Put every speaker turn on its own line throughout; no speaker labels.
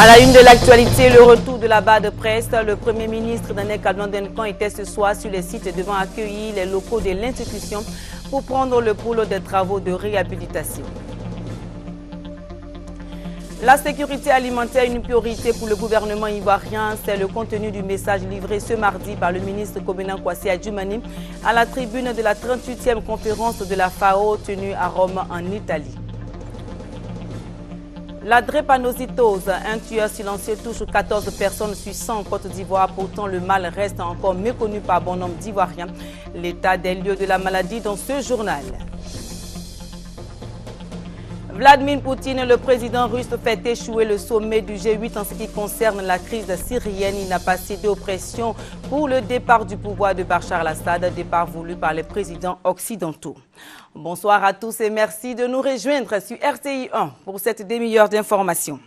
À la une de l'actualité, le retour de la barre de presse. Le Premier ministre Daniel Kadwan-Denkan était ce soir sur les sites devant accueillir les locaux de l'institution pour prendre le pouls des travaux de réhabilitation. La sécurité alimentaire est une priorité pour le gouvernement ivoirien. C'est le contenu du message livré ce mardi par le ministre Kombena Kwasi Adjumani à la tribune de la 38e conférence de la FAO tenue à Rome en Italie. La drépanocytose, un tueur silencieux, touche 14 personnes sur 100 en Côte d'Ivoire. Pourtant, le mal reste encore méconnu par bon nombre d'Ivoiriens. L'état des lieux de la maladie dans ce journal. Vladimir Poutine, le président russe, fait échouer le sommet du G8 en ce qui concerne la crise syrienne. Il n'a pas cédé aux pressions pour le départ du pouvoir de Bachar al-Assad, départ voulu par les présidents occidentaux. Bonsoir à tous et merci de nous rejoindre sur RTI 1 pour cette demi-heure d'information.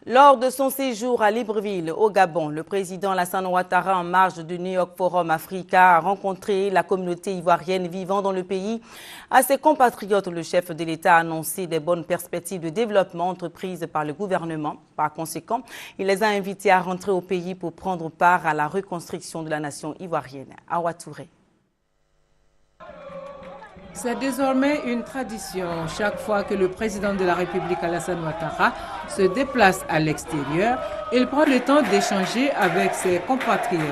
Lors de son séjour à Libreville, au Gabon, le président Alassane Ouattara, en marge du New York Forum Africa, a rencontré la communauté ivoirienne vivant dans le pays. À ses compatriotes, le chef de l'État a annoncé des bonnes perspectives de développement entreprises par le gouvernement. Par conséquent, il les a invités à rentrer au pays pour prendre part à la reconstruction de la nation ivoirienne. Awa Touré.
C'est désormais une tradition. Chaque fois que le président de la République, Alassane Ouattara, se déplace à l'extérieur, il prend le temps d'échanger avec ses compatriotes.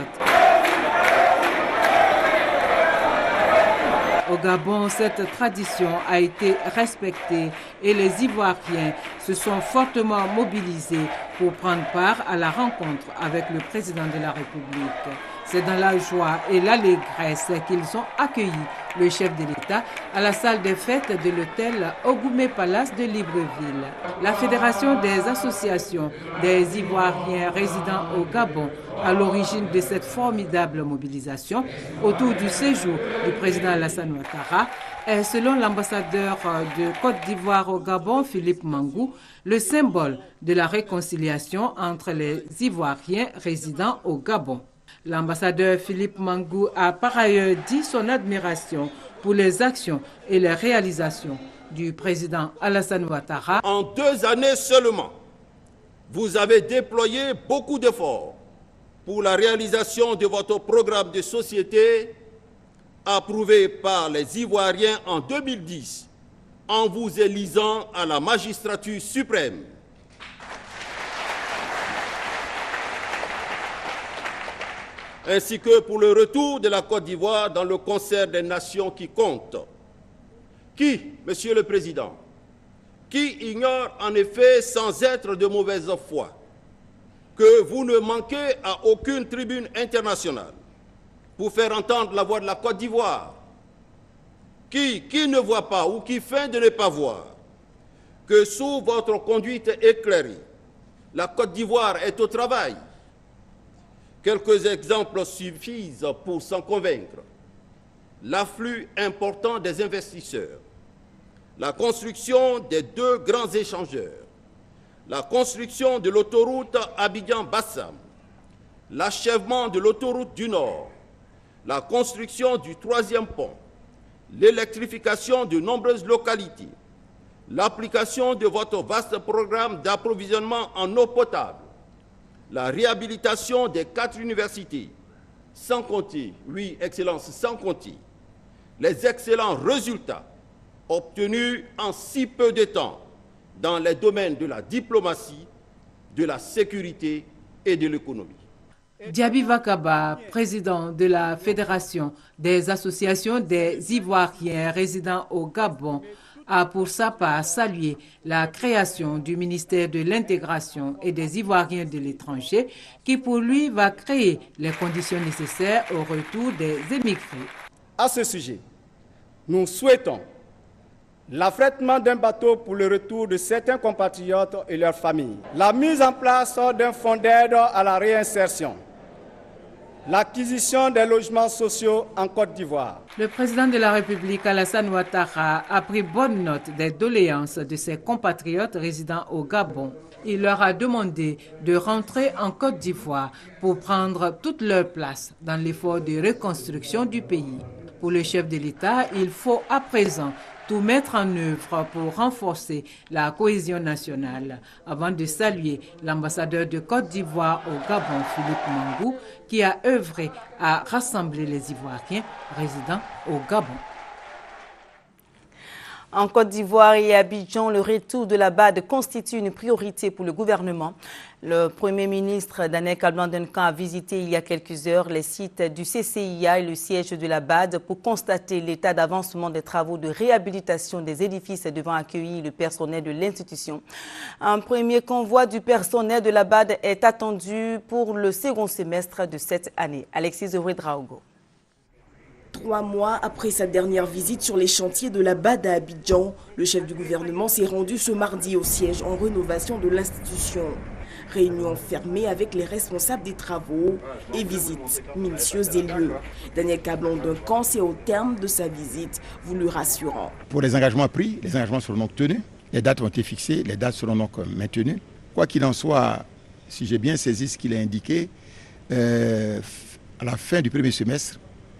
Au Gabon, cette tradition a été respectée et les Ivoiriens se sont fortement mobilisés pour prendre part à la rencontre avec le président de la République. C'est dans la joie et l'allégresse qu'ils ont accueilli le chef de l'État à la salle des fêtes de l'hôtel Ogoumé Palace de Libreville. La Fédération des associations des Ivoiriens résidant au Gabon, à l'origine de cette formidable mobilisation autour du séjour du président Alassane Ouattara, est, selon l'ambassadeur de Côte d'Ivoire au Gabon, Philippe Mangou, le symbole de la réconciliation entre les Ivoiriens résidant au Gabon. L'ambassadeur Philippe Mangou a par ailleurs dit son admiration pour les actions et les réalisations du président Alassane Ouattara.
En 2 années seulement, vous avez déployé beaucoup d'efforts pour la réalisation de votre programme de société approuvé par les Ivoiriens en 2010 en vous élisant à la magistrature suprême. Ainsi que pour le retour de la Côte d'Ivoire dans le concert des nations qui comptent. Qui, Monsieur le Président, qui ignore en effet sans être de mauvaise foi que vous ne manquez à aucune tribune internationale pour faire entendre la voix de la Côte d'Ivoire? Qui ne voit pas ou qui feint de ne pas voir que sous votre conduite éclairée, la Côte d'Ivoire est au travail? Quelques exemples suffisent pour s'en convaincre. L'afflux important des investisseurs, la construction des 2 grands échangeurs, la construction de l'autoroute Abidjan-Bassam, l'achèvement de l'autoroute du Nord, la construction du 3e pont, l'électrification de nombreuses localités, l'application de votre vaste programme d'approvisionnement en eau potable, la réhabilitation des 4 universités, sans compter, oui, Excellence, sans compter, les excellents résultats obtenus en si peu de temps dans les domaines de la diplomatie, de la sécurité et de l'économie.
Diaby Vakaba, président de la Fédération des associations des Ivoiriens résidant au Gabon, a pour sa part salué la création du ministère de l'intégration et des Ivoiriens de l'étranger qui pour lui va créer les conditions nécessaires au retour des émigrés.
À ce sujet, nous souhaitons l'affrètement d'un bateau pour le retour de certains compatriotes et leurs familles, la mise en place d'un fonds d'aide à la réinsertion, l'acquisition des logements sociaux en Côte d'Ivoire.
Le président de la République, Alassane Ouattara, a pris bonne note des doléances de ses compatriotes résidant au Gabon. Il leur a demandé de rentrer en Côte d'Ivoire pour prendre toute leur place dans l'effort de reconstruction du pays. Pour le chef de l'État, il faut à présent tout mettre en œuvre pour renforcer la cohésion nationale. Avant de saluer l'ambassadeur de Côte d'Ivoire au Gabon, Philippe Mangou, qui a œuvré à rassembler les Ivoiriens résidant au Gabon.
En Côte d'Ivoire et à Abidjan, le retour de la BAD constitue une priorité pour le gouvernement. Le Premier ministre Daniel Kablan-Duncan a visité il y a quelques heures les sites du CCIA et le siège de la BAD pour constater l'état d'avancement des travaux de réhabilitation des édifices devant accueillir le personnel de l'institution. Un premier convoi du personnel de la BAD est attendu pour le second semestre de cette année. Alexis Zoué-Draogo.
3 mois après sa dernière visite sur les chantiers de la BAD à Abidjan, le chef du gouvernement s'est rendu ce mardi au siège en rénovation de l'institution. Réunion fermée avec les responsables des travaux et visite minutieuse des lieux. Daniel Kablan-Duncan s'est au terme de sa visite voulu rassurant.
Pour les engagements pris, les engagements seront donc tenus. Les dates ont été fixées, les dates seront donc maintenues. Quoi qu'il en soit, si j'ai bien saisi ce qu'il a indiqué, à la fin du premier semestre,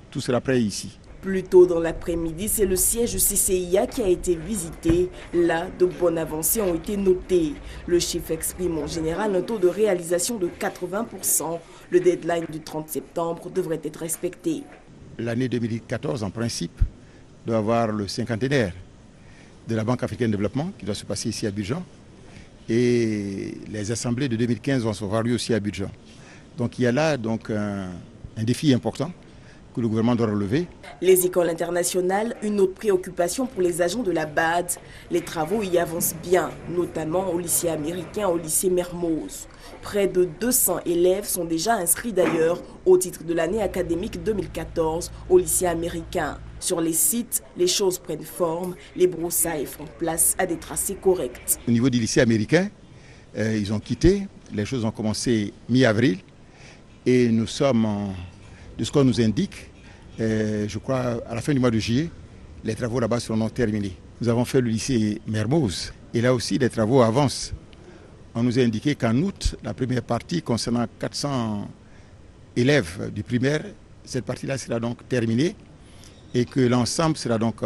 tout sera prêt ici.
Plus tôt dans l'après-midi, c'est le siège CCIA qui a été visité. Là, de bonnes avancées ont été notées. Le chiffre exprime en général un taux de réalisation de 80%. Le deadline du 30 septembre devrait être respecté.
L'année 2014, en principe, doit avoir le cinquantenaire de la Banque africaine de développement qui doit se passer ici à Abidjan. Et les assemblées de 2015 vont se voir lui aussi à Abidjan. Donc il y a là donc, un défi important que le gouvernement doit relever.
Les écoles internationales, une autre préoccupation pour les agents de la BAD. Les travaux y avancent bien, notamment au lycée américain, au lycée Mermoz. Près de 200 élèves sont déjà inscrits d'ailleurs au titre de l'année académique 2014 au lycée américain. Sur les sites, les choses prennent forme, les broussailles font place à des tracés corrects.
Au niveau du lycée américain, ils ont quitté, les choses ont commencé mi-avril et nous sommes de ce qu'on nous indique, je crois à la fin du mois de juillet, les travaux là-bas seront terminés. Nous avons fait le lycée Mermoz et là aussi les travaux avancent. On nous a indiqué qu'en août, la première partie concernant 400 élèves du primaire, cette partie-là sera donc terminée et que l'ensemble sera donc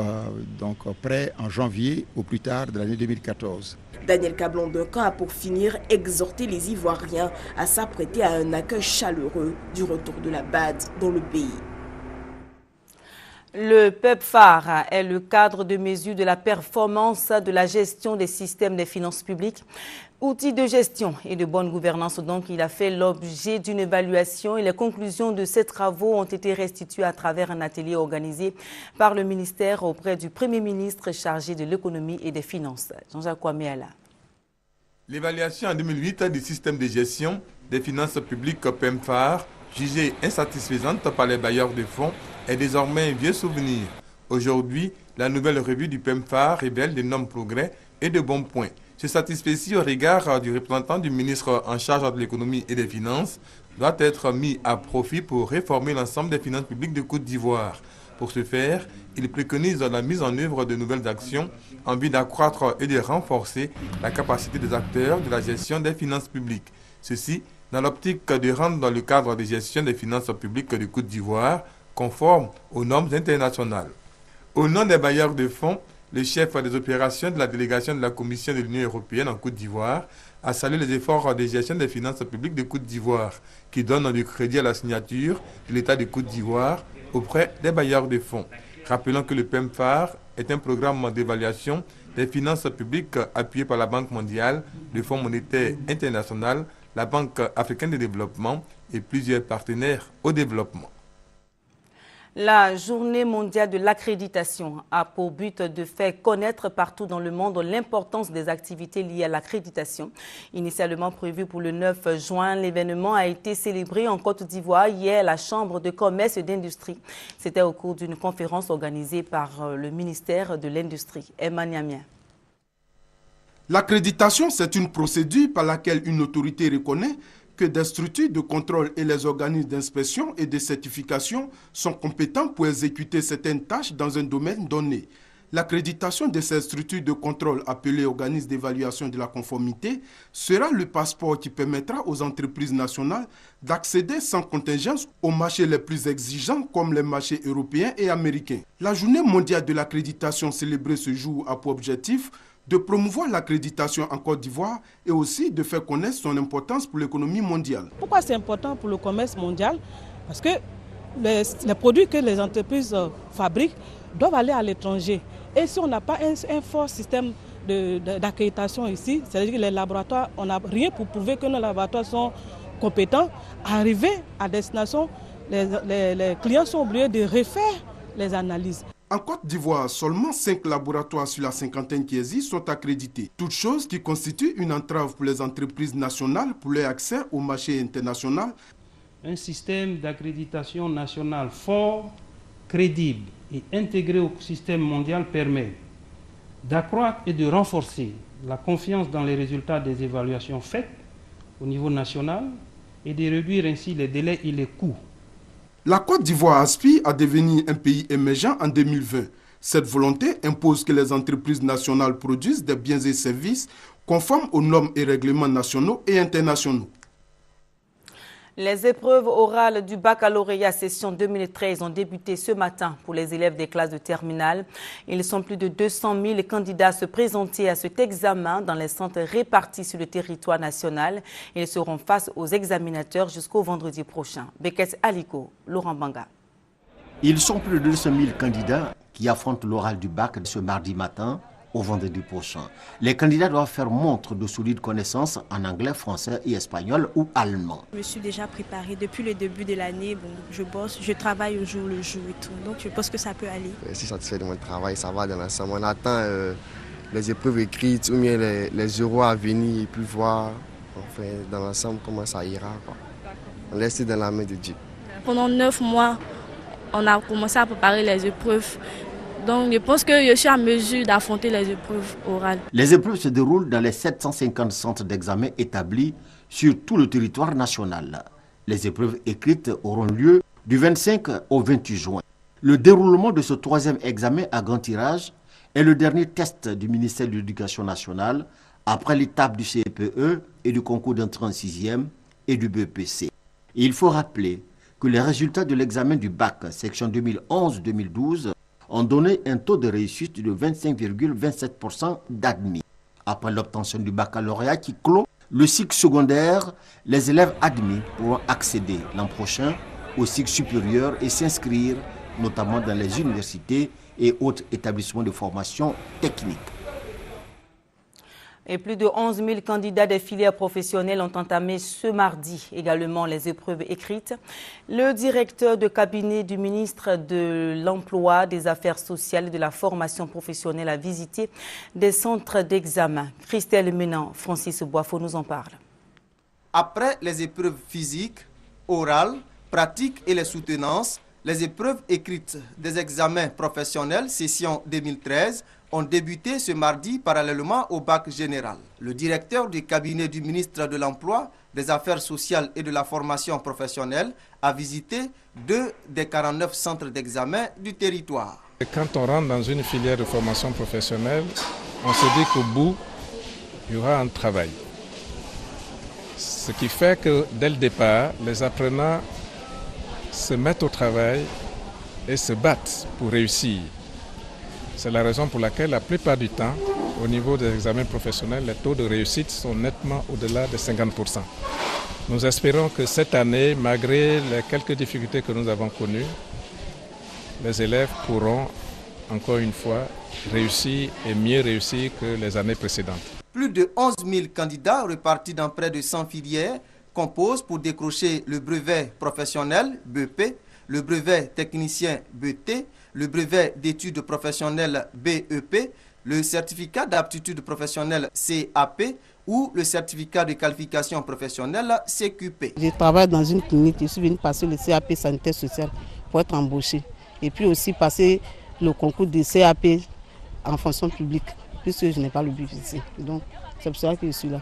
prêt en janvier au plus tard de l'année 2014.
Daniel Kablan-Duncan a pour finir exhorté les Ivoiriens à s'apprêter à un accueil chaleureux du retour de la BAD dans le pays.
Le PEPFAR est le cadre de mesure de la performance de la gestion des systèmes des finances publiques. Outil de gestion et de bonne gouvernance, donc, il a fait l'objet d'une évaluation et les conclusions de ces travaux ont été restituées à travers un atelier organisé par le ministère auprès du Premier ministre chargé de l'économie et des finances. Jean-Jacques Ouaméala.
L'évaluation en 2008 du système de gestion des finances publiques PEPFAR, jugée insatisfaisante par les bailleurs de fonds, est désormais un vieux souvenir. Aujourd'hui, la nouvelle revue du PEPFAR révèle d'énormes progrès et de bons points. Se satisfait au regard du représentant du ministre en charge de l'économie et des finances doit être mis à profit pour réformer l'ensemble des finances publiques de Côte d'Ivoire. Pour ce faire, il préconise la mise en œuvre de nouvelles actions en vue d'accroître et de renforcer la capacité des acteurs de la gestion des finances publiques. Ceci dans l'optique de rendre le cadre de gestion des finances publiques de Côte d'Ivoire conforme aux normes internationales. Au nom des bailleurs de fonds, le chef des opérations de la délégation de la Commission de l'Union européenne en Côte d'Ivoire a salué les efforts de gestion des finances publiques de Côte d'Ivoire qui donnent du crédit à la signature de l'État de Côte d'Ivoire auprès des bailleurs de fonds. Rappelons que le PEPFAR est un programme d'évaluation des finances publiques appuyé par la Banque mondiale, le Fonds monétaire international, la Banque africaine de développement et plusieurs partenaires au développement.
La Journée mondiale de l'accréditation a pour but de faire connaître partout dans le monde l'importance des activités liées à l'accréditation. Initialement prévu pour le 9 juin, l'événement a été célébré en Côte d'Ivoire hier à la Chambre de commerce et d'industrie. C'était au cours d'une conférence organisée par le ministère de l'Industrie. Emma Niamien.
L'accréditation, c'est une procédure par laquelle une autorité reconnaît que des structures de contrôle et les organismes d'inspection et de certification sont compétents pour exécuter certaines tâches dans un domaine donné. L'accréditation de ces structures de contrôle appelées organismes d'évaluation de la conformité sera le passeport qui permettra aux entreprises nationales d'accéder sans contingence aux marchés les plus exigeants comme les marchés européens et américains. La journée mondiale de l'accréditation célébrée ce jour a pour objectif de promouvoir l'accréditation en Côte d'Ivoire et aussi de faire connaître son importance pour l'économie mondiale.
Pourquoi c'est important pour le commerce mondial? Parce que les produits que les entreprises fabriquent doivent aller à l'étranger. Et si on n'a pas un fort système d'accréditation ici, c'est-à-dire que les laboratoires, on n'a rien pour prouver que nos laboratoires sont compétents, arriver à destination, les clients sont obligés de refaire les analyses.
En Côte d'Ivoire, seulement 5 laboratoires sur la cinquantaine qui existent sont accrédités. Toute chose qui constitue une entrave pour les entreprises nationales pour leur accès au marché international.
Un système d'accréditation nationale fort, crédible et intégré au système mondial permet d'accroître et de renforcer la confiance dans les résultats des évaluations faites au niveau national et de réduire ainsi les délais et les coûts.
La Côte d'Ivoire aspire à devenir un pays émergent en 2020. Cette volonté impose que les entreprises nationales produisent des biens et services conformes aux normes et règlements nationaux et internationaux.
Les épreuves orales du baccalauréat session 2013 ont débuté ce matin pour les élèves des classes de terminale. Ils sont plus de 200 000 candidats à se présenter à cet examen dans les centres répartis sur le territoire national. Ils seront face aux examinateurs jusqu'au vendredi prochain. Bekes Aliko, Laurent Banga.
Ils sont plus de 200 000 candidats qui affrontent l'oral du bac ce mardi matin au vendredi prochain. Les candidats doivent faire montre de solides connaissances en anglais, français et espagnol ou allemand.
Je me suis déjà préparée depuis le début de l'année. Bon, je bosse, je travaille au jour le jour et tout. Donc je pense que ça peut aller.
Je suis satisfait de mon travail, ça va dans l'ensemble. On attend les épreuves écrites ou bien les euros à venir et puis voir enfin, dans l'ensemble comment ça ira. On laisse dans la main de Dieu.
Pendant 9 mois, on a commencé à préparer les épreuves. Donc je pense que je suis en mesure d'affronter les épreuves orales.
Les épreuves se déroulent dans les 750 centres d'examen établis sur tout le territoire national. Les épreuves écrites auront lieu du 25 au 28 juin. Le déroulement de ce troisième examen à grand tirage est le dernier test du ministère de l'Éducation nationale après l'étape du CPE et du concours d'entrée en 6e et du BEPC. Il faut rappeler que les résultats de l'examen du bac section 2011-2012 ont donné un taux de réussite de 25,27% d'admis. Après l'obtention du baccalauréat qui clôt le cycle secondaire, les élèves admis pourront accéder l'an prochain au cycle supérieur et s'inscrire notamment dans les universités et autres établissements de formation technique.
Et plus de 11 000 candidats des filières professionnelles ont entamé ce mardi également les épreuves écrites. Le directeur de cabinet du ministre de l'Emploi, des Affaires sociales et de la formation professionnelle a visité des centres d'examen. Christelle Ménan, Francis Boifo nous en parle.
Après les épreuves physiques, orales, pratiques et les soutenances, les épreuves écrites des examens professionnels session 2013 ont débuté ce mardi parallèlement au bac général. Le directeur du cabinet du ministre de l'Emploi, des Affaires sociales et de la formation professionnelle a visité 2 des 49 centres d'examen du territoire.
Quand on rentre dans une filière de formation professionnelle, on se dit qu'au bout, il y aura un travail. Ce qui fait que dès le départ, les apprenants se mettent au travail et se battent pour réussir. C'est la raison pour laquelle la plupart du temps, au niveau des examens professionnels, les taux de réussite sont nettement au-delà de 50%. Nous espérons que cette année, malgré les quelques difficultés que nous avons connues, les élèves pourront, encore une fois, réussir et mieux réussir que les années précédentes.
Plus de 11 000 candidats répartis dans près de 100 filières composent pour décrocher le brevet professionnel BEP, le brevet technicien BT, le brevet d'études professionnelles BEP, le certificat d'aptitude professionnelle CAP ou le certificat de qualification professionnelle CQP.
Je travaille dans une clinique, je suis venu passer le CAP sanitaire social pour être embauché et puis aussi passer le concours de CAP en fonction publique puisque je n'ai pas le BPC. Donc c'est pour ça que je suis là.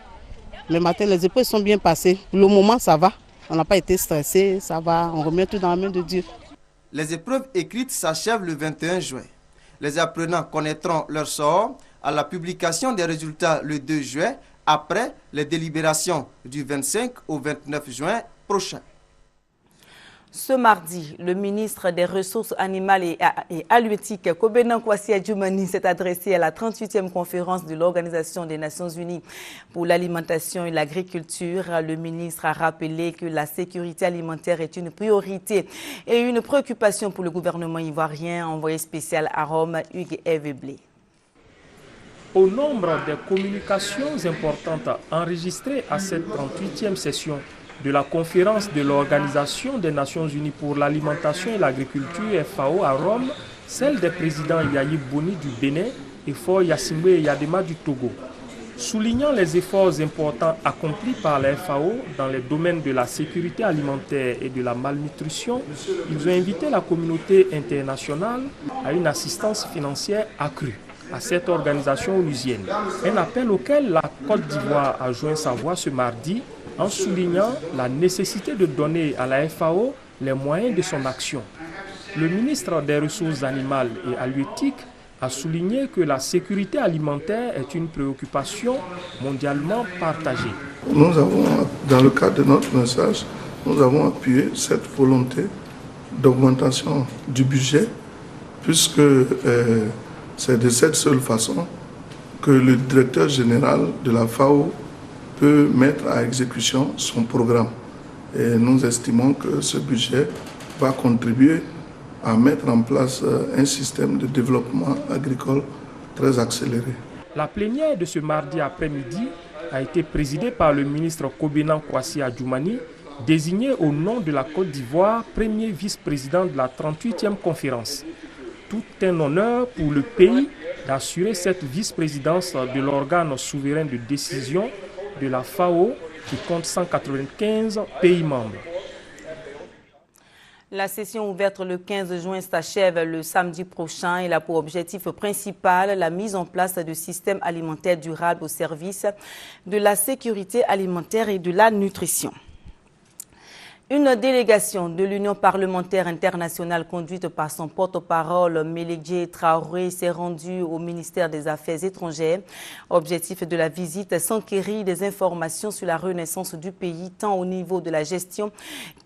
Le matin, les épreuves sont bien passées. Pour le moment, ça va. On n'a pas été stressé, ça va. On remet tout dans la main de Dieu.
Les épreuves écrites s'achèvent le 21 juin. Les apprenants connaîtront leur sort à la publication des résultats le 2 juin, après les délibérations du 25 au 29 juin prochain.
Ce mardi, le ministre des Ressources animales et halieutiques, Kobena Kwasi Adjoumani, s'est adressé à la 38e conférence de l'Organisation des Nations Unies pour l'alimentation et l'agriculture. Le ministre a rappelé que la sécurité alimentaire est une priorité et une préoccupation pour le gouvernement ivoirien. Envoyé spécial à Rome, Hugues Eveblé.
Au nombre des communications importantes enregistrées à cette 38e session de la conférence de l'Organisation des Nations Unies pour l'alimentation et l'agriculture FAO à Rome, celle des présidents Yayi Boni du Bénin et Faure Gnassingbé Eyadema du Togo. Soulignant les efforts importants accomplis par la FAO dans les domaines de la sécurité alimentaire et de la malnutrition, ils ont invité la communauté internationale à une assistance financière accrue à cette organisation onusienne. Un appel auquel la Côte d'Ivoire a joint sa voix ce mardi en soulignant la nécessité de donner à la FAO les moyens de son action. Le ministre des Ressources animales et halieutiques a souligné que la sécurité alimentaire est une préoccupation mondialement partagée.
Nous avons, dans le cadre de notre message, nous avons appuyé cette volonté d'augmentation du budget, puisque c'est de cette seule façon que le directeur général de la FAO peut mettre à exécution son programme. Et nous estimons que ce budget va contribuer à mettre en place un système de développement agricole très accéléré.
La plénière de ce mardi après-midi a été présidée par le ministre Kobena Kwasi Adjoumani, désigné au nom de la Côte d'Ivoire premier vice-président de la 38e conférence. Tout un honneur pour le pays d'assurer cette vice-présidence de l'organe souverain de décision de la FAO qui compte 195 pays membres.
La session ouverte le 15 juin s'achève le samedi prochain et a pour objectif principal la mise en place de systèmes alimentaires durables au service de la sécurité alimentaire et de la nutrition. Une délégation de l'Union parlementaire internationale conduite par son porte-parole Mélégué Traoré s'est rendue au ministère des Affaires étrangères. Objectif de la visite, s'enquérir des informations sur la renaissance du pays, tant au niveau de la gestion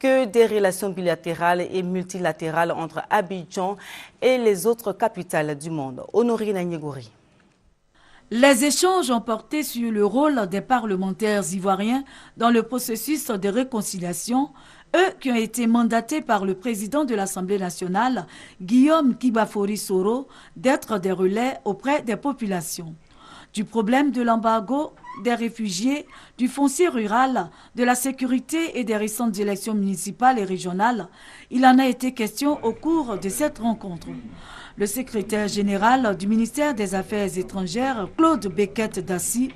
que des relations bilatérales et multilatérales entre Abidjan et les autres capitales du monde. Honorine Agnegori.
Les échanges ont porté sur le rôle des parlementaires ivoiriens dans le processus de réconciliation, eux qui ont été mandatés par le président de l'Assemblée nationale, Guillaume Kibafori Soro, d'être des relais auprès des populations. Du problème de l'embargo, des réfugiés, du foncier rural, de la sécurité et des récentes élections municipales et régionales, il en a été question au cours de cette rencontre. Le secrétaire général du ministère des Affaires étrangères, Claude Beckett-Dassy,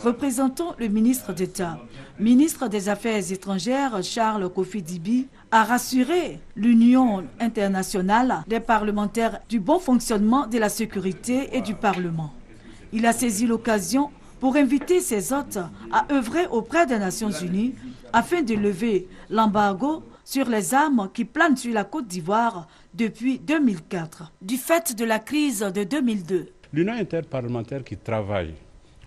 représentant le ministre d'État, ministre des Affaires étrangères, Charles Kofi Dibi, a rassuré l'Union internationale des parlementaires du bon fonctionnement de la sécurité et du Parlement. Il a saisi l'occasion pour inviter ses hôtes à œuvrer auprès des Nations Unies afin de lever l'embargo sur les armes qui planent sur la Côte d'Ivoire depuis 2004, du fait de la crise de 2002.
L'Union interparlementaire qui travaille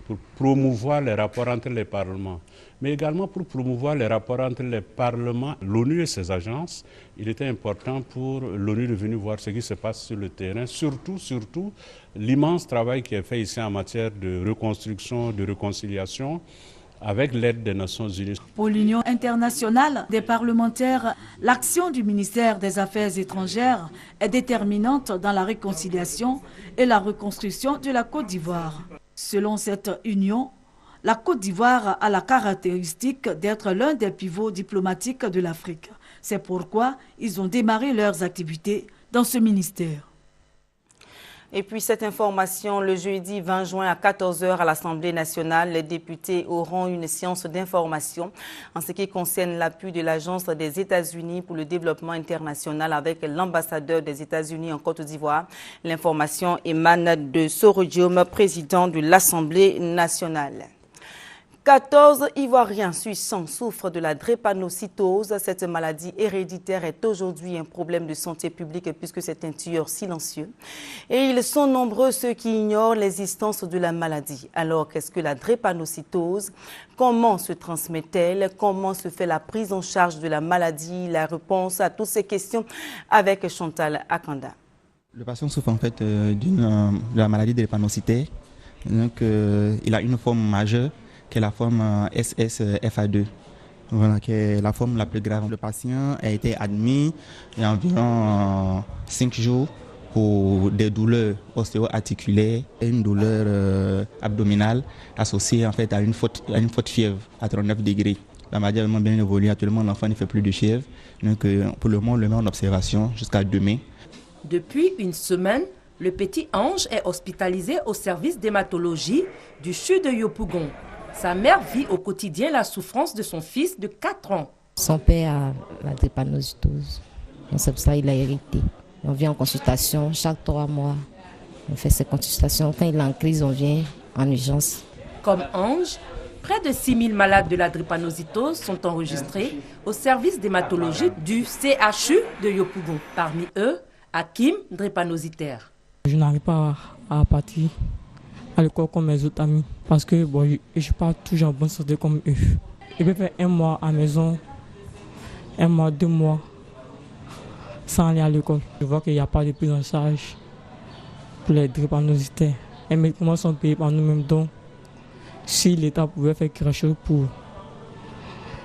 pour promouvoir les rapports entre les parlements, mais également pour promouvoir les rapports entre les parlements, l'ONU et ses agences, il était important pour l'ONU de venir voir ce qui se passe sur le terrain, surtout l'immense travail qui est fait ici en matière de reconstruction, de réconciliation, avec l'aide des Nations Unies.
Pour l'Union internationale des parlementaires, l'action du ministère des Affaires étrangères est déterminante dans la réconciliation et la reconstruction de la Côte d'Ivoire. Selon cette union, la Côte d'Ivoire a la caractéristique d'être l'un des pivots diplomatiques de l'Afrique. C'est pourquoi ils ont démarré leurs activités dans ce ministère.
Et puis cette information, le jeudi 20 juin à 14 h à l'Assemblée nationale, les députés auront une séance d'information en ce qui concerne l'appui de l'Agence des États-Unis pour le développement international avec l'ambassadeur des États-Unis en Côte d'Ivoire. L'information émane de Soro Diom, président de l'Assemblée nationale. 14 Ivoiriens sur 100 souffrent de la drépanocytose. Cette maladie héréditaire est aujourd'hui un problème de santé publique puisque c'est un tueur silencieux. Et ils sont nombreux ceux qui ignorent l'existence de la maladie. Alors, qu'est-ce que la drépanocytose? Comment se transmet-elle? Comment se fait la prise en charge de la maladie? La réponse à toutes ces questions avec Chantal Akanda.
Le patient souffre en fait de la maladie drépanocytaire. Donc, il a une forme majeure qui est la forme SSFA2, voilà, qui est la forme la plus grave. Le patient a été admis il y a environ 5 jours pour des douleurs ostéo-articulaires et une douleur abdominale associée en fait à une forte fièvre à 39 degrés. La maladie a vraiment bien évolué. Actuellement, l'enfant ne fait plus de fièvre. Donc, pour le moment, on le met en observation jusqu'à demain.
Depuis une semaine, le petit Ange est hospitalisé au service d'hématologie du CHU de Yopougon. Sa mère vit au quotidien la souffrance de son fils de 4 ans.
Son père a la drépanocytose. C'est pour ça qu'il a hérité. On vient en consultation chaque 3 mois. On fait ses consultations. Quand il est en crise, on vient en urgence.
Comme Ange, près de 6000 malades de la drépanocytose sont enregistrés au service d'hématologie du CHU de Yopougon. Parmi eux, Hakim, drépanocytaire.
Je n'arrive pas à partir à l'école comme mes autres amis parce que je ne suis pas toujours en bonne santé comme eux. Je peux faire 1 mois à la maison, 1 mois, 2 mois sans aller à l'école. Je vois qu'il n'y a pas de prise en charge pour les drépanocytaires. Les médicaments sont payés par nous-mêmes. Donc, si l'État pouvait faire quelque chose pour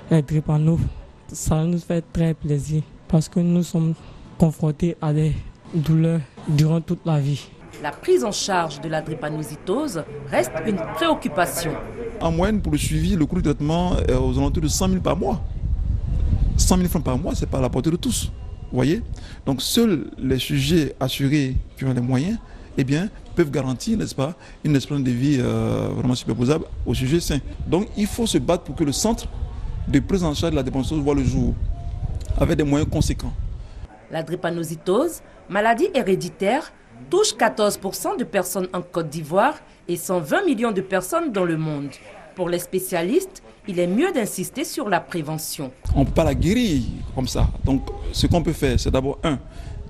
les drépanocytaires, ça nous fait très plaisir parce que nous sommes confrontés à des douleurs durant toute la vie.
La prise en charge de la drépanocytose reste une préoccupation.
En moyenne, pour le suivi, le coût de traitement est aux alentours de 100 000 par mois. 100 000 francs par mois, ce n'est pas à la portée de tous. Vous voyez? Donc, seuls les sujets assurés qui ont les moyens peuvent garantir, n'est-ce pas, une espérance de vie vraiment superposable au sujet sain. Donc, il faut se battre pour que le centre de prise en charge de la drépanocytose voit le jour, avec des moyens conséquents.
La drépanocytose, maladie héréditaire, touche 14% de personnes en Côte d'Ivoire et 120 millions de personnes dans le monde. Pour les spécialistes, il est mieux d'insister sur la prévention.
On ne peut pas la guérir comme ça. Donc, ce qu'on peut faire, c'est d'abord,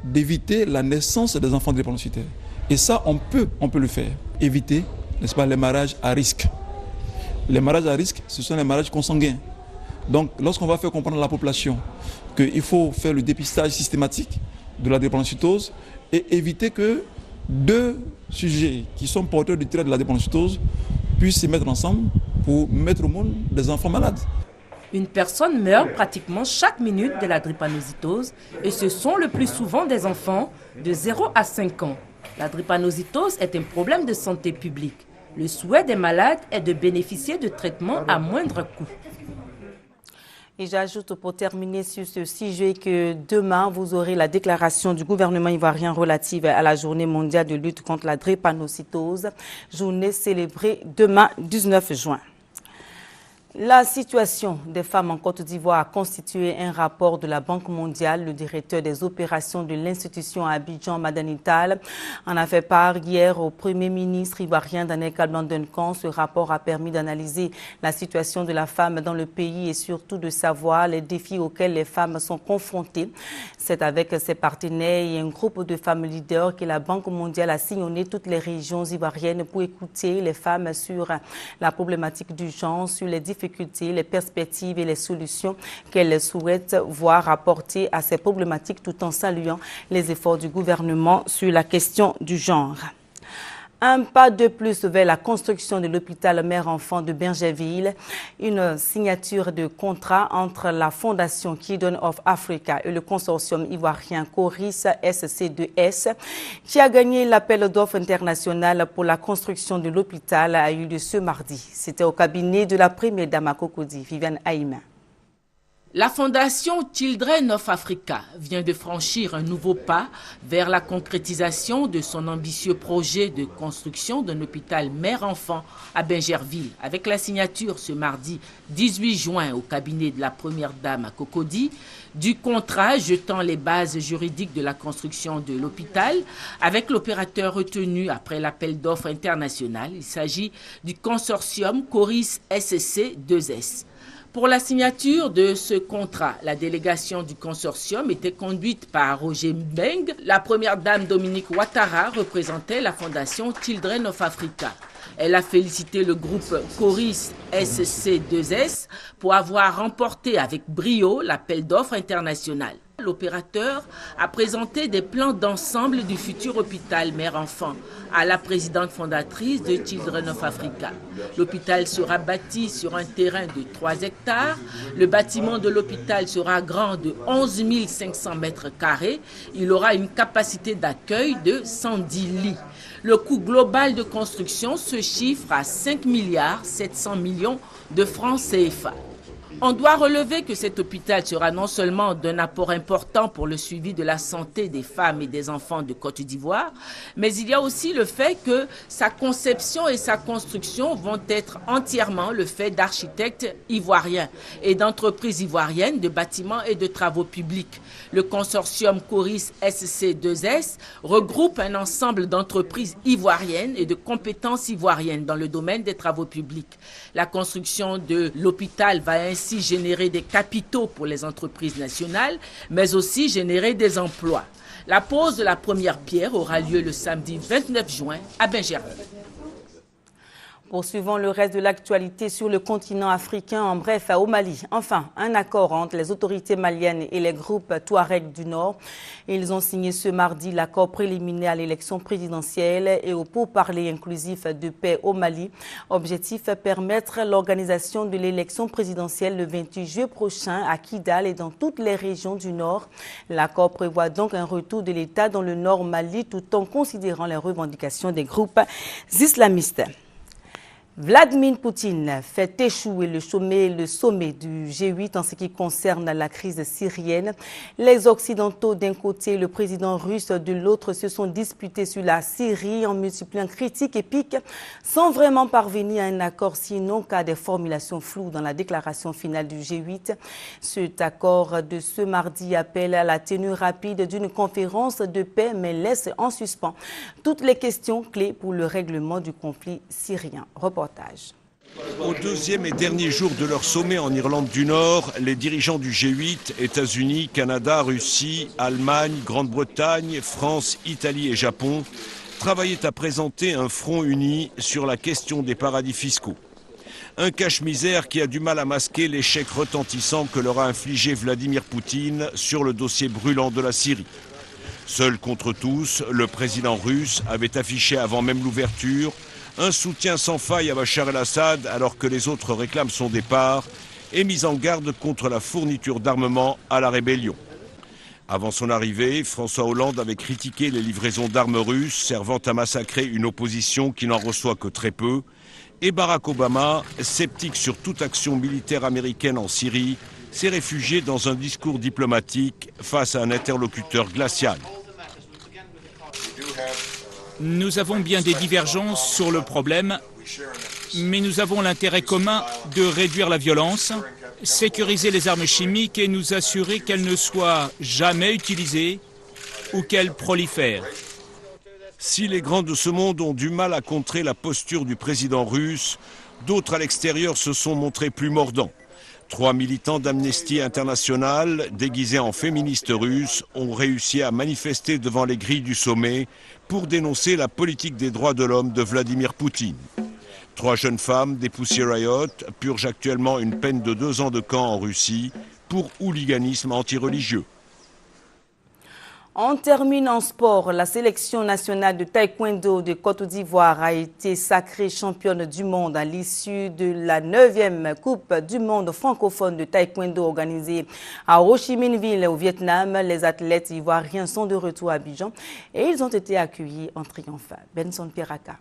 d'éviter la naissance des enfants drépanocytaires. Et ça, on peut le faire. Éviter, n'est-ce pas, les mariages à risque. Les mariages à risque, ce sont les mariages consanguins. Donc, lorsqu'on va faire comprendre à la population qu'il faut faire le dépistage systématique de la drépanocytose et éviter que 2 sujets qui sont porteurs du trait de la drépanocytose puissent se mettre ensemble pour mettre au monde des enfants malades.
Une personne meurt pratiquement chaque minute de la drépanocytose et ce sont le plus souvent des enfants de 0 à 5 ans. La drépanocytose est un problème de santé publique. Le souhait des malades est de bénéficier de traitements à moindre coût.
Et j'ajoute pour terminer sur ce sujet que demain, vous aurez la déclaration du gouvernement ivoirien relative à la journée mondiale de lutte contre la drépanocytose, journée célébrée demain 19 juin. La situation des femmes en Côte d'Ivoire a constitué un rapport de la Banque mondiale. Le directeur des opérations de l'institution à Abidjan, Madani Tall, en a fait part hier au Premier ministre ivoirien Daniel Cohn-Bendit. Ce rapport a permis d'analyser la situation de la femme dans le pays et surtout de savoir les défis auxquels les femmes sont confrontées. C'est avec ses partenaires et un groupe de femmes leaders que la Banque mondiale a sillonné toutes les régions ivoiriennes pour écouter les femmes sur la problématique du genre, sur les difficultés, les perspectives et les solutions qu'elles souhaitent voir apportées à ces problématiques tout en saluant les efforts du gouvernement sur la question du genre. Un pas de plus vers la construction de l'hôpital mère-enfant de Bergerville. Une signature de contrat entre la Fondation Kidon of Africa et le consortium ivoirien Coris SC2S, qui a gagné l'appel d'offres international pour la construction de l'hôpital, a eu lieu ce mardi. C'était au cabinet de la première dame à Cocody, Viviane Haïma.
La fondation Children of Africa vient de franchir un nouveau pas vers la concrétisation de son ambitieux projet de construction d'un hôpital mère-enfant à Bingerville, avec la signature ce mardi 18 juin au cabinet de la Première Dame à Cocody du contrat jetant les bases juridiques de la construction de l'hôpital avec l'opérateur retenu après l'appel d'offres international. Il s'agit du consortium Coris SC 2S. Pour la signature de ce contrat, la délégation du consortium était conduite par Roger Mbeng. La première dame Dominique Ouattara représentait la fondation Children of Africa. Elle a félicité le groupe Coris SC2S pour avoir remporté avec brio l'appel d'offres international. L'opérateur a présenté des plans d'ensemble du futur hôpital mère-enfant à la présidente fondatrice de Children of Africa. L'hôpital sera bâti sur un terrain de 3 hectares. Le bâtiment de l'hôpital sera grand de 11 500 mètres carrés. Il aura une capacité d'accueil de 110 lits. Le coût global de construction se chiffre à 5 700 millions de francs CFA. On doit relever que cet hôpital sera non seulement d'un apport important pour le suivi de la santé des femmes et des enfants de Côte d'Ivoire, mais il y a aussi le fait que sa conception et sa construction vont être entièrement le fait d'architectes ivoiriens et d'entreprises ivoiriennes de bâtiments et de travaux publics. Le consortium Coris SC2S regroupe un ensemble d'entreprises ivoiriennes et de compétences ivoiriennes dans le domaine des travaux publics. La construction de l'hôpital va ainsi générer des capitaux pour les entreprises nationales, mais aussi générer des emplois. La pose de la première pierre aura lieu le samedi 29 juin à Bingerville.
Poursuivons le reste de l'actualité sur le continent africain, en bref, au Mali. Enfin, un accord entre les autorités maliennes et les groupes Touareg du Nord. Ils ont signé ce mardi l'accord préliminaire à l'élection présidentielle et au pourparlers inclusif de paix au Mali. Objectif, permettre l'organisation de l'élection présidentielle le 28 juillet prochain à Kidal et dans toutes les régions du Nord. L'accord prévoit donc un retour de l'État dans le Nord Mali tout en considérant les revendications des groupes islamistes. Vladimir Poutine fait échouer le sommet du G8 en ce qui concerne la crise syrienne. Les Occidentaux d'un côté, le président russe de l'autre se sont disputés sur la Syrie en multipliant critiques et piques sans vraiment parvenir à un accord, sinon qu'à des formulations floues dans la déclaration finale du G8. Cet accord de ce mardi appelle à la tenue rapide d'une conférence de paix mais laisse en suspens toutes les questions clés pour le règlement du conflit syrien.
Au deuxième et dernier jour de leur sommet en Irlande du Nord, les dirigeants du G8, États-Unis, Canada, Russie, Allemagne, Grande-Bretagne, France, Italie et Japon, travaillaient à présenter un front uni sur la question des paradis fiscaux. Un cache-misère qui a du mal à masquer l'échec retentissant que leur a infligé Vladimir Poutine sur le dossier brûlant de la Syrie. Seul contre tous, le président russe avait affiché avant même l'ouverture un soutien sans faille à Bachar el-Assad alors que les autres réclament son départ et mis en garde contre la fourniture d'armement à la rébellion. Avant son arrivée, François Hollande avait critiqué les livraisons d'armes russes servant à massacrer une opposition qui n'en reçoit que très peu, et Barack Obama, sceptique sur toute action militaire américaine en Syrie, s'est réfugié dans un discours diplomatique face à un interlocuteur glacial.
Nous avons bien des divergences sur le problème, mais nous avons l'intérêt commun de réduire la violence, sécuriser les armes chimiques et nous assurer qu'elles ne soient jamais utilisées ou qu'elles prolifèrent.
Si les grands de ce monde ont du mal à contrer la posture du président russe, d'autres à l'extérieur se sont montrés plus mordants. 3 militants d'Amnesty International, déguisés en féministes russes, ont réussi à manifester devant les grilles du sommet pour dénoncer la politique des droits de l'homme de Vladimir Poutine. 3 jeunes femmes des Pussy Riot purgent actuellement une peine de 2 ans de camp en Russie pour hooliganisme antireligieux.
On termine en sport. La sélection nationale de taekwondo de Côte d'Ivoire a été sacrée championne du monde à l'issue de la 9e Coupe du monde francophone de taekwondo organisée à Ho Chi Minh Ville au Vietnam. Les athlètes ivoiriens sont de retour à Abidjan et ils ont été accueillis en triomphe. Benson Piraka.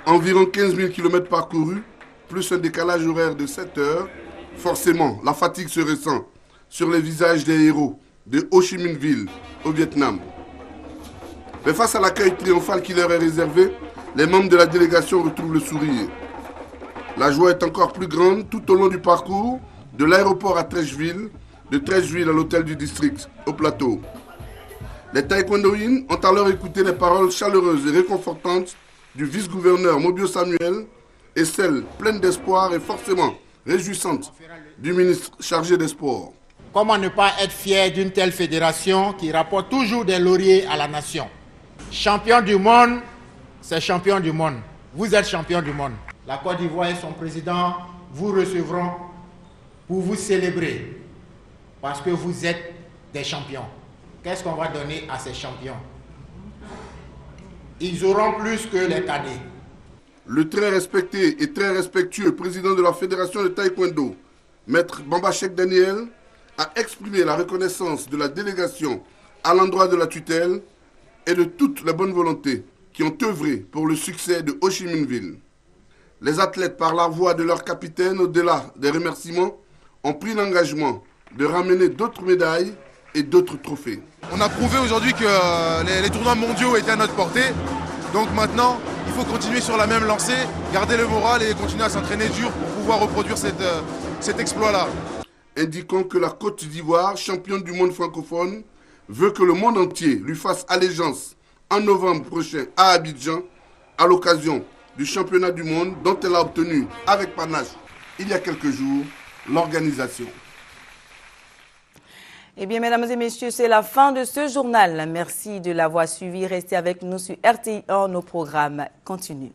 Environ 15 000 km parcourus, plus un décalage horaire de 7 heures.
Forcément, la fatigue se ressent sur les visages des héros de Ho Chi Minh Ville, au Vietnam. Mais face à l'accueil triomphal qui leur est réservé, les membres de la délégation retrouvent le sourire. La joie est encore plus grande tout au long du parcours, de l'aéroport à Trècheville, de Trècheville à l'hôtel du district, au plateau. Les taekwondoïnes ont alors écouté les paroles chaleureuses et réconfortantes du vice-gouverneur Mobio Samuel et celles pleines d'espoir et forcément réjouissantes du ministre chargé des Sports.
Comment ne pas être fier d'une telle fédération qui rapporte toujours des lauriers à la nation? Champion du monde, c'est champion du monde. Vous êtes champion du monde. La Côte d'Ivoire et son président vous recevront pour vous célébrer parce que vous êtes des champions. Qu'est-ce qu'on va donner à ces champions? Ils auront plus que les cadets.
Le très respecté et très respectueux président de la Fédération de Taekwondo, Maître Bamba Cheikh Daniel, a exprimé la reconnaissance de la délégation à l'endroit de la tutelle et de toutes les bonnes volontés qui ont œuvré pour le succès de Ho Chi Minh Ville. Les athlètes, par la voix de leur capitaine, au-delà des remerciements, ont pris l'engagement de ramener d'autres médailles et d'autres trophées.
On a prouvé aujourd'hui que les tournois mondiaux étaient à notre portée. Donc maintenant, il faut continuer sur la même lancée, garder le moral et continuer à s'entraîner dur pour pouvoir reproduire cet exploit-là.
Indiquons que la Côte d'Ivoire, championne du monde francophone, veut que le monde entier lui fasse allégeance en novembre prochain à Abidjan, à l'occasion du championnat du monde dont elle a obtenu avec panache il y a quelques jours l'organisation.
Eh bien, mesdames et messieurs, c'est la fin de ce journal. Merci de l'avoir suivi. Restez avec nous sur RTI1. Nos programmes continuent.